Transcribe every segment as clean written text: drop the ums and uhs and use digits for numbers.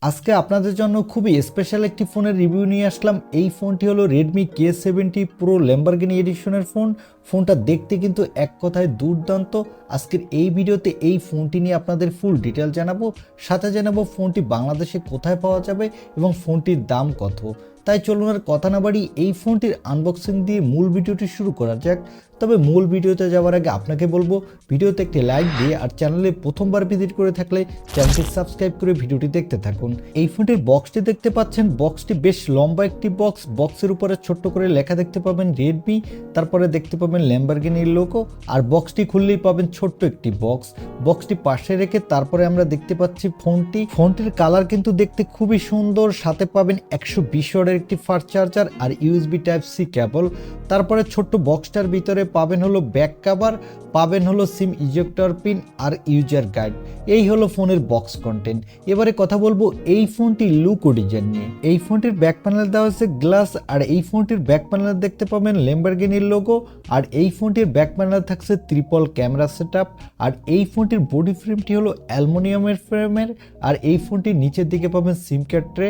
আজকে আপনাদের জন্য খুবই স্পেশাল একটি ফোনের রিভিউ নিয়ে আসলাম। এই ফোনটি হলো Redmi K70 Pro Lamborghini এডিশনের ফোনটা দেখতে কিন্তু এক কথায় দুর্দান্ত। আজকের এই ভিডিওতে এই ফোনটি নিয়ে আপনাদের ফুল ডিটেল জানাবো, সাথে জানাবো ফোনটি বাংলাদেশে কোথায় পাওয়া যাবে এবং ফোনটির দাম কত। তাই চলুন আর কথা না বাড়ি এই ফোনটির আনবক্সিং দিয়ে মূল ভিডিওটি শুরু করা যাক। তবে মূল ভিডিওতে যাওয়ার আগে আপনাকে বলবো ভিডিওতে একটি লাইক দিয়ে আর চ্যানেলে প্রথমবার ভিজিট করে থাকলে চ্যানেলটি সাবস্ক্রাইব করে ভিডিওটি দেখতে থাকুন। এই ফোনটির বক্সটি দেখতে পাচ্ছেন, বক্সটি বেশ লম্বা একটি বক্স। বক্সের উপরে ছোট্ট করে লেখা দেখতে পাবেন রেডমি, তারপরে দেখতে পাবেন ল্যাম্বরগিনির লোগো, আর বক্সটি খুললেই পাবেন ছোট্ট একটি বক্সটি পাশে রেখে তারপরে আমরা দেখতে পাচ্ছি ফোনটির কালার কিন্তু দেখতে খুবই সুন্দর। সাথে পাবেন 120 ওয়াটের একটি ফাস্ট চার্জার আর ইউএসবি টাইপ সি কেবল। তারপরে ছোট্ট বক্সটার ভিতরে পাবেন হলো ব্যাক কভার, পাবেন হলো সিম ইজেক্টর পিন আর ইউজার গাইড। এই হলো ফোনের বক্স কন্টেন্ট। এবারে কথা বলবো এই ফোনটির লুক ও ডিজাইন নিয়ে। এই ফোনটির ব্যাক প্যানেল দেওয়া হয়েছে গ্লাস, আর এই ফোনটির ব্যাক প্যানেলে দেখতে পাবেন ল্যাম্বরগিনির লোগো, আর এই ফোনটির ব্যাক প্যানেলে থাকছে ট্রিপল ক্যামেরা সেটআপ। আর এই ফোনটির বডি ফ্রেমটি হলো অ্যালুমিনিয়ামের ফ্রেমের, আর এই ফোনটির নিচের দিকে পাবেন SIM card tray,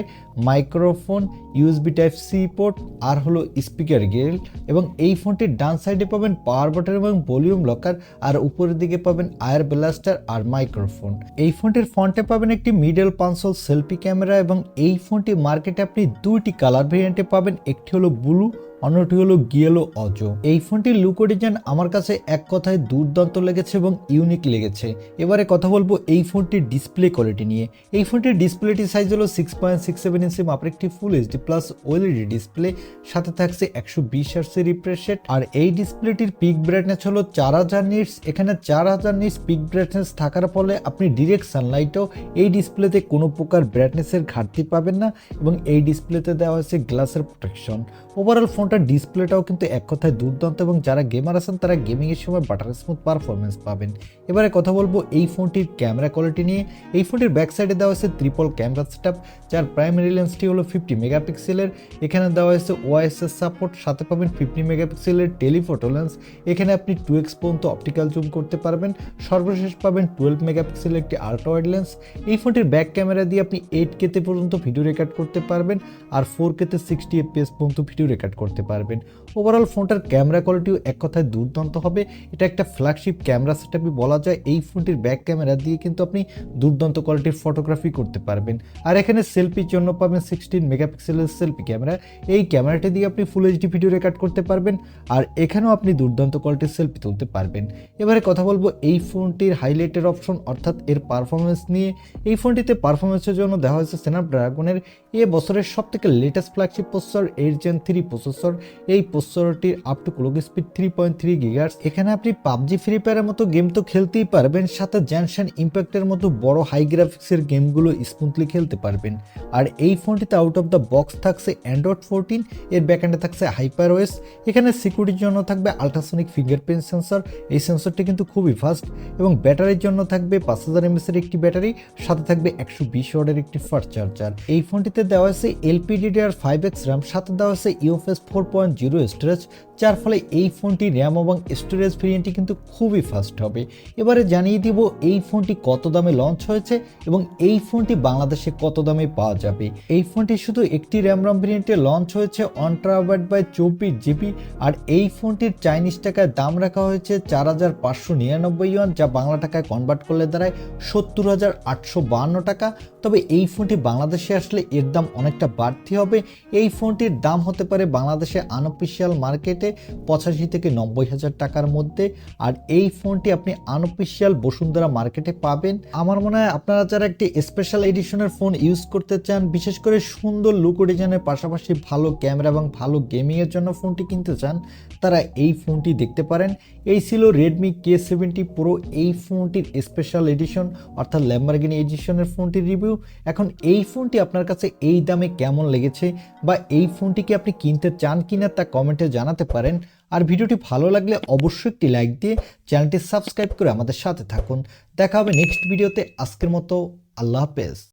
microphone, USB type C port আর হলো স্পিকার গ্রিল। এবং এই ফোনটির ডান সাইডে পাবেন পাওয়ার বাটন এবং ভলিউম লকার, আর উপরের দিকে পাবেন আয়ার ব্লাস্টার আর মাইক্রোফোন। এই ফোনটির ফ্রন্টে পাবেন একটি মিডল কনসোল সেলফি ক্যামেরা, এবং এই ফোনটি মার্কেটে আপনি দুইটি কালার ভেরিয়েন্টে পাবেন, একটি হলো ব্লু, অন্যটি হলো গিয়েলো অজো। এই ফোনটির লুক ও ডিজাইন আমার কাছে এক কথায় দুর্দান্ত লেগেছে এবং ইউনিক লেগেছে। এবারে কথা বলবো এই ফোনটির ডিসপ্লে কোয়ালিটি নিয়ে। এই ফোনটির ডিসপ্লেটি সাইজ হলো 6.67 ইঞ্চি মাপের একটি full HD plus OLED display, সাথে থাকছে 120 হার্টজ রিফ্রেশ রেট। আর এই ডিসপ্লেটির পিক ব্রাইটনেস হলো 4000 নিটস। এখানে 4000 নিটস পিক ব্রাইটনেস থাকার ফলে আপনি ডিরেক্ট সানলাইটও এই ডিসপ্লেতে কোনো প্রকার ব্রাইটনেসের ঘাটতি পাবেন না, এবং এই ডিসপ্লেতে দেওয়া হয়েছে গ্লাসের প্রোটেকশন। ওভারঅল ফোনটার ডিসপ্লেটাও কিন্তু এক কথায় দুর্দান্ত, এবং যারা গেমার আছেন তারা গেমিং এর সময় বাটার স্মুথ পারফরমেন্স পাবেন। এবারে কথা বলবো এই ফোনটির ক্যামেরা কোয়ালিটি নিয়ে। এই ফোনটির ব্যাক সাইডে দেওয়া হয়েছে ট্রিপল ক্যামেরা সেটআপ, যার প্রাইমারি লেন্সটি হলো 50 মেগাপিক্সেলের। এখানে দেওয়া হয়েছে ওআইএসএস সাপোর্ট, সাথে পাবেন 50 মেগাপিক্সেলের টেলিফোটো লেন্স। এখানে আপনি 2x পর্যন্ত অপটিক্যাল জুম করতে পারবেন। সর্বশেষ পাবেন 12 মেগাপিক্সেলের একটি আল্ট্রা ওয়াইড লেন্স। এই ফোনটির ব্যাক ক্যামেরা দিয়ে আপনি 8K পর্যন্ত ভিডিও রেকর্ড করতে পারবেন, আর 4K 60 FPS পর্যন্ত ভিডিও রেকর্ড করতে পারবেন। ওভারঅল ফোনটার ক্যামেরা কোয়ালিটিও এক কথায় দুর্দান্ত হবে। এটা একটা ফ্ল্যাগশিপ ক্যামেরা সেটআপই বলা যায়। এই ফোনটির ব্যাক ক্যামেরা দিয়ে কিন্তু আপনি দুর্দান্ত কোয়ালিটির ফটোগ্রাফি করতে পারবেন। আর এখানে সেলফির জন্য পাবেন 16 মেগাপিক্সেলের সেলফি ক্যামেরা। এই ক্যামেরাটি দিয়ে আপনি ফুল এইচডি ভিডিও রেকর্ড করতে পারবেন, আর এখানেও আপনি দুর্দান্ত কোয়ালিটির সেলফি তুলতে পারবেন। এবারে কথা বলবো এই ফোনটির হাইলাইটের অপশন অর্থাৎ এর পারফরমেন্স নিয়ে। এই ফোনটিতে পারফরমেন্সের জন্য দেওয়া হয়েছে স্ন্যাপড্রাগনের এ বছরের সবথেকে latest flagship processor 8 Gen 3 processor. এই প্রসেসরটির up to clock speed 3.3 gigahertz. এখানে আপনি পাবজি, ফ্রি ফায়ারের মতো গেম তো খেলতেই পারবেন, সাথে জেনশন ইম্প্যাক্টের মতো বড় হাই গ্রাফিক্সের গেমগুলো স্মুথলি খেলতে পারবেন। আর এই ফোনটিতে আউট অফ দ্য বক্স থাকছে অ্যান্ড্রয়েড 14, এর ব্যাকএন্ডে থাকছে হাইপারওএস। এখানে সিকিউরিটির জন্য থাকবে আল্ট্রাসনিক ফিঙ্গারপ্রিন্ট সেন্সর। এই সেন্সরটি কিন্তু খুবই ফাস্ট, এবং ব্যাটারির জন্য থাকবে 5000 mAh এর একটি ব্যাটারি, সাথে থাকবে 120 ওয়াটের একটি ফাস্ট চার্জার। এই ফোনটিতে দেওয়া আছে LPDDR5X RAM, সাথে দেওয়া আছে UFS 4.0 স্টোরেজ, যার ফলে এই ফোনটি র্যাম এবং স্টোরেজ ভেরিয়েন্টটি কিন্তু খুবই ফাস্ট হবে। এবারে জানিয়ে দিব এই ফোনটি কত দামে লঞ্চ হয়েছে এবং এই ফোনটি বাংলাদেশে কত দামে পাওয়া যাবে। এই ফোনটি শুধু একটি র্যাম ভেরিয়েন্টে লঞ্চ হয়েছে 1TB/24GB, আর এই ফোনটির চাইনিজ টাকায় দাম রাখা হয়েছে 4599 ইউয়ান, যা বাংলা টাকায় কনভার্ট করলে দাঁড়ায় 70,852 টাকা। তবে এই ফোনটি বাংলাদেশে আসলে এর দাম অনেকটা বাড়তি হবে। এই ফোনটির দাম হতে পারে বাংলাদেশে আনঅফিসিয়াল মার্কেটে 85 থেকে 90 হাজার টাকার মধ্যে, আর এই ফোনটি আপনি আনঅফিসিয়াল বসুন্ধরা মার্কেটে পাবেন। আমার মনে হয় আপনারা যারা একটি স্পেশাল এডিশনের ফোন ইউজ করতে চান, বিশেষ করে সুন্দর লুক ও ডিজাইনের পাশাপাশি ভালো ক্যামেরা এবং ভালো গেমিংয়ের জন্য ফোনটি কিনতে চান, তারা এই ফোনটি দেখতে পারেন। এই ছিল Redmi K70 Pro, এই ফোনটির স্পেশাল এডিশন অর্থাৎ ল্যাম্বরগিনি এডিশনের ফোনটির রিভিউ। এখন এই ফোনটি আপনার কাছে এই দামে কেমন লেগেছে, বা এই ফোনটিকে আপনি কিনতে চান কিনা তা কমেন্টে জানাতে পারেন। আর ভিডিওটি ভালো লাগলে অবশ্যই একটি লাইক দিয়ে চ্যানেলটি সাবস্ক্রাইব করে আমাদের সাথে থাকুন। দেখা হবে নেক্সট ভিডিওতে। আজকের মতো আল্লাহ হাফেজ।